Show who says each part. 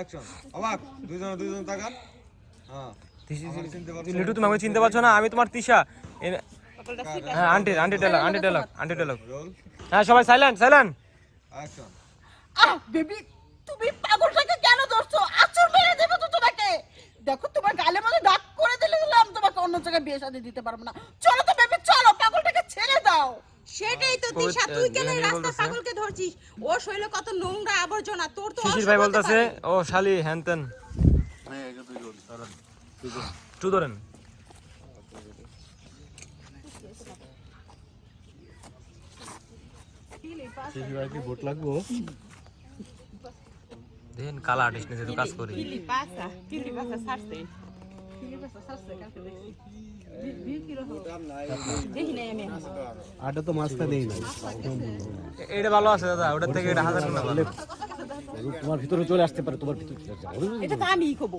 Speaker 1: action অবাক দুইজন তাকান হ্যাঁ
Speaker 2: লিটু তুমি আমাকে চিনতে পারছো না আমি তোমার তিশা হ্যাঁ আন্টি ডায়লগ হ্যাঁ সবাই সাইলেন্ট
Speaker 1: অ্যাকশন
Speaker 3: বেবি তুমি পাগলটাকে কেন ধরছো আচর মেরে দেব তো তোমাকে দেখো তোমার গালে মধ্যে দাগ করে দিলাম তোমাকে অন্য জায়গায় বিয়ে শাদী দিতে পারবো না চলো তো বেবি চলো পাগলটাকে ছেড়ে দাও
Speaker 4: সেটাই তো তিশা তুই কেন রাস্তা পাগলকে ধরছিস ও শৈল কত নোংরা আবর্জনা তোর তো
Speaker 2: শিশির ভাই বলতাছে ও শালি হ্যানতেন টু ধরেন
Speaker 5: শিশির ভাইকে ভোট লাগবো
Speaker 2: দেন কালা আর্টিস্ট নিয়ে তো কাজ করি
Speaker 4: কিলি পাসা ছাড়ছে দেখি নাই আমি
Speaker 5: আটা তো মাছটা দেই নাই
Speaker 2: এটা ভালো আছে দাদা ওটার থেকে এটা 1000 টাকা ভালো
Speaker 5: তোমার ভিতরে চলে আসতে পারে তোমার ভিতরে
Speaker 4: এটা তো আমিই কব